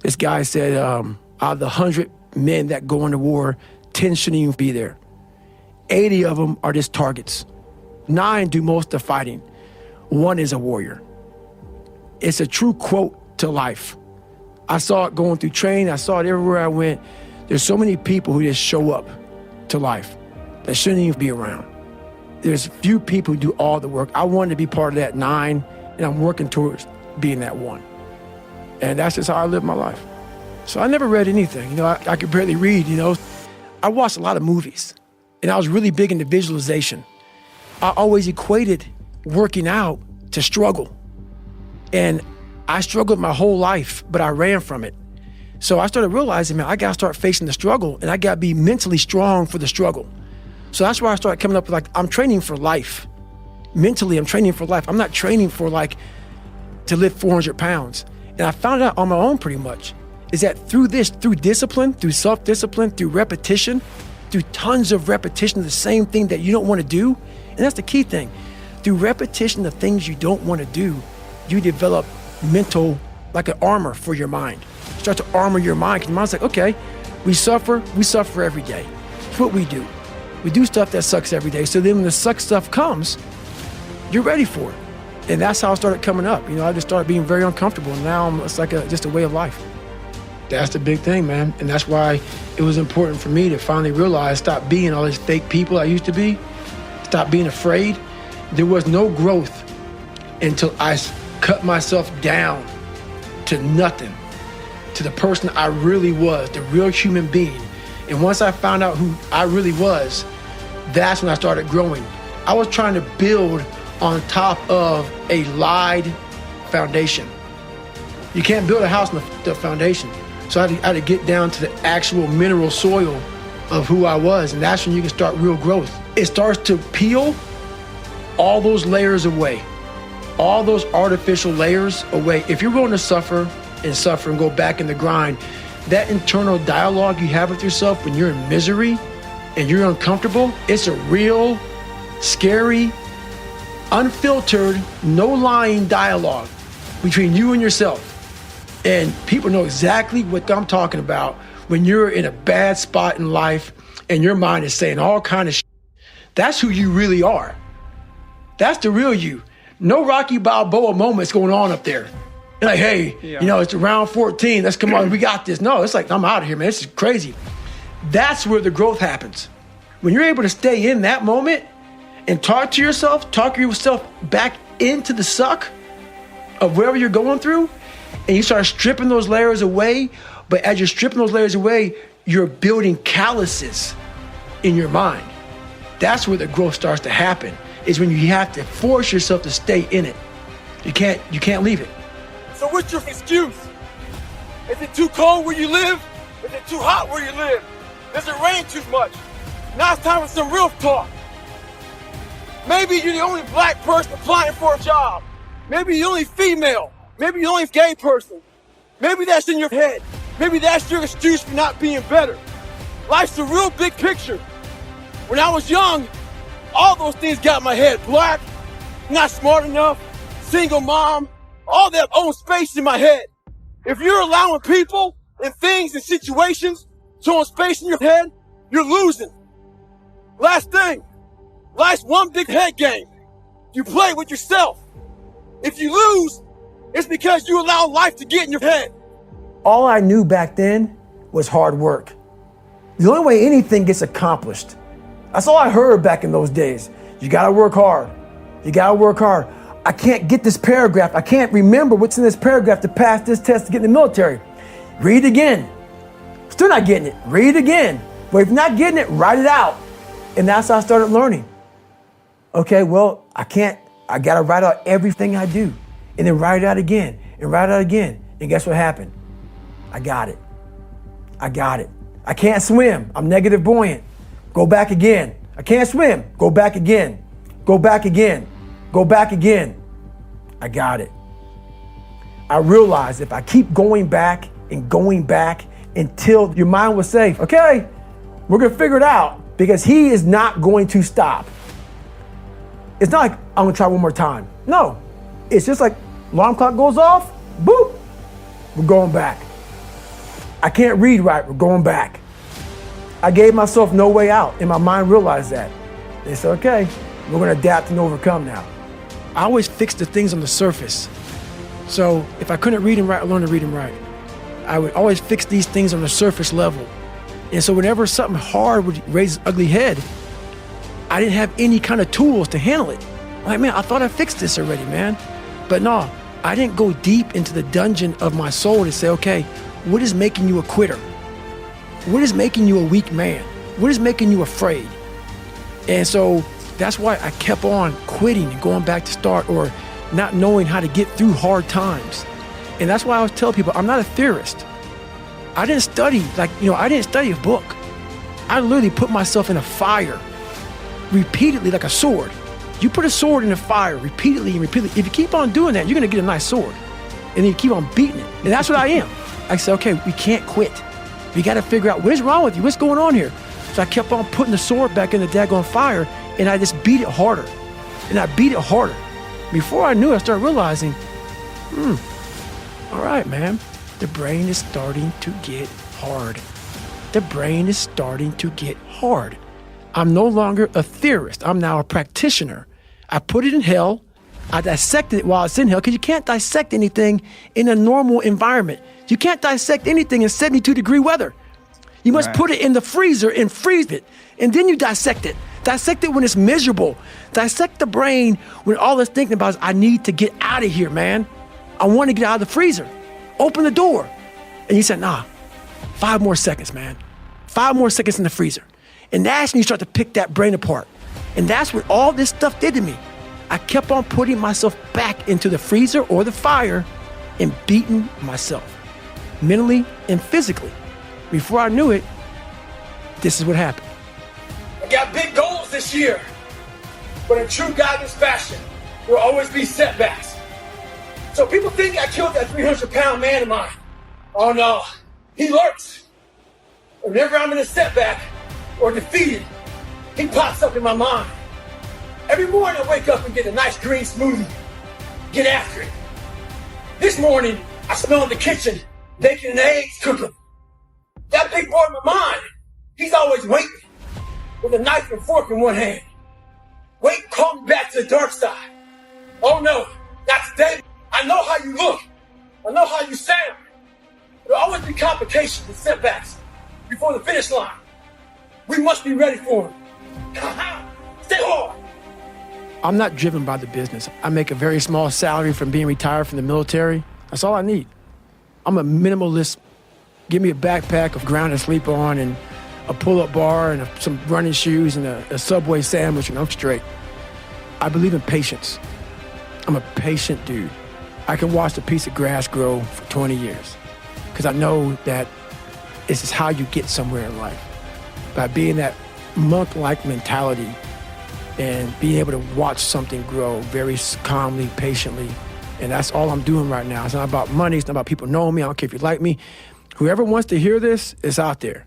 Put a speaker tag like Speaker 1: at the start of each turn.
Speaker 1: This guy said, out of the 100 men that go into war, 10 shouldn't even be there. 80 of them are just targets. 9 do most of the fighting. 1 is a warrior. It's a true quote to life. I saw it going through training. I saw it everywhere I went. There's so many people who just show up to life that shouldn't even be around. There's few people who do all the work. I wanted to be part of that 9, and I'm working towards being that 1. And that's just how I live my life. So I never read anything. You know, I could barely read, you know. I watched a lot of movies, and I was really big into visualization. I always equated working out to struggle. And I struggled my whole life, but I ran from it. So I started realizing, man, I gotta start facing the struggle, and I gotta be mentally strong for the struggle. So that's why I started coming up with, like, I'm training for life. Mentally, I'm training for life. I'm not training for, like, to lift 400 pounds. And I found out on my own pretty much, is that through discipline, through self-discipline, through repetition, through tons of repetition of the same thing that you don't want to do, and that's the key thing. Through repetition of things you don't want to do, you develop mental, like an armor for your mind. You start to armor your mind, because your mind's like, okay, we suffer every day. It's what we do. We do stuff that sucks every day. So then when the suck stuff comes, you're ready for it. And that's how I started coming up. You know, I just started being very uncomfortable, and now it's like just a way of life. That's the big thing, man. And that's why it was important for me to finally realize, stop being all these fake people I used to be, stop being afraid. There was no growth until I cut myself down to nothing, to the person I really was, the real human being. And once I found out who I really was, that's when I started growing. I was trying to build on top of a lied foundation. You can't build a house on the foundation. So I had to get down to the actual mineral soil of who I was, and that's when you can start real growth. It starts to peel all those layers away, all those artificial layers away. If you're willing to suffer and go back in the grind, that internal dialogue you have with yourself when you're in misery and you're uncomfortable, it's a real, scary, unfiltered, no lying dialogue between you and yourself. And people know exactly what I'm talking about when you're in a bad spot in life and your mind is saying all kind of shit. That's who you really are. That's the real you. No Rocky Balboa moments going on up there. You're like, hey, you know, it's round 14. Let's come on, we got this. No, it's like, I'm out of here, man. This is crazy. That's where the growth happens. When you're able to stay in that moment and talk yourself back into the suck of wherever you're going through, and you start stripping those layers away, but as you're stripping those layers away, you're building calluses in your mind. That's where the growth starts to happen, is when you have to force yourself to stay in it. You can't leave it.
Speaker 2: So what's your excuse? Is it too cold where you live? Is it too hot where you live? Does it rain too much? Now it's time for some real talk. Maybe you're the only black person applying for a job. Maybe you're the only female. Maybe you're the only gay person. Maybe that's in your head. Maybe that's your excuse for not being better. Life's a real big picture. When I was young, all those things got in my head. Black, not smart enough, single mom, all that own space in my head. If you're allowing people and things and situations to own space in your head, you're losing. Last thing, life's one big head game. You play with yourself. If you lose, it's because you allow life to get in your head.
Speaker 1: All I knew back then was hard work. The only way anything gets accomplished. That's all I heard back in those days. You gotta work hard. You gotta work hard. I can't get this paragraph. I can't remember what's in this paragraph to pass this test to get in the military. Read it again. Still not getting it. Read it again. But if you're not getting it, write it out. And that's how I started learning. Okay, well, I gotta write out everything I do. And then write it out again, and write it out again. And guess what happened? I got it. I can't swim. I'm negative buoyant. Go back again. I can't swim. Go back again. Go back again. Go back again. I got it. I realized if I keep going back and going back until your mind will say, okay, we're gonna figure it out, because he is not going to stop. It's not like I'm gonna try one more time. No, it's just like alarm clock goes off, boop, we're going back. I can't read right, we're going back. I gave myself no way out, and my mind realized that. They said, okay, we're gonna adapt and overcome now. I always fix the things on the surface. So if I couldn't read and write, I learned to read and write. I would always fix these things on the surface level. And so whenever something hard would raise its ugly head, I didn't have any kind of tools to handle it. I'm like, man, I thought I fixed this already, man. But no, I didn't go deep into the dungeon of my soul to say, okay, what is making you a quitter? What is making you a weak man? What is making you afraid? And so that's why I kept on quitting and going back to start, or not knowing how to get through hard times. And that's why I always tell people, I'm not a theorist. I didn't study, I didn't study a book. I literally put myself in a fire repeatedly like a sword. You put a sword in the fire repeatedly and repeatedly. If you keep on doing that, you're gonna get a nice sword. And then you keep on beating it. And that's what I am. I said, okay, we can't quit. We gotta figure out what is wrong with you, what's going on here? So I kept on putting the sword back in the daggone fire, and I just beat it harder. And I beat it harder. Before I knew it, I started realizing, all right, man, the brain is starting to get hard. The brain is starting to get hard. I'm no longer a theorist. I'm now a practitioner. I put it in hell. I dissected it while it's in hell, because you can't dissect anything in a normal environment. You can't dissect anything in 72-degree weather. You must put it in the freezer and freeze it, and then you dissect it. Dissect it when it's miserable. Dissect the brain when all it's thinking about is, I need to get out of here, man. I want to get out of the freezer. Open the door. And you said, nah, 5 more seconds, man. 5 more seconds in the freezer. And that's when you start to pick that brain apart. And that's what all this stuff did to me. I kept on putting myself back into the freezer or the fire and beating myself, mentally and physically. Before I knew it, this is what happened.
Speaker 2: I got big goals this year, but in true Goggins fashion, there will always be setbacks. So people think I killed that 300-pound man of mine. Oh no, he lurks. Whenever I'm in a setback or defeated, he pops up in my mind. Every morning I wake up and get a nice green smoothie, get after it. This morning, I smell in the kitchen, bacon and eggs cooking. That big boy in my mind, he's always waiting with a knife and fork in one hand. Wait, call me back to the dark side. Oh no, not today. I know how you look. I know how you sound. There'll always be complications and setbacks before the finish line. We must be ready for them. Stay hard.
Speaker 1: I'm not driven by the business. I make a very small salary from being retired from the military. That's all I need. I'm a minimalist. Give me a backpack of ground to sleep on and a pull-up bar and some running shoes and a Subway sandwich, and I'm straight. I believe in patience. I'm a patient dude. I can watch a piece of grass grow for 20 years because I know that this is how you get somewhere in life. By being that monk-like mentality and being able to watch something grow very calmly, patiently. And that's all I'm doing right now. It's not about money. It's not about people knowing me. I don't care if you like me. Whoever wants to hear this is out there.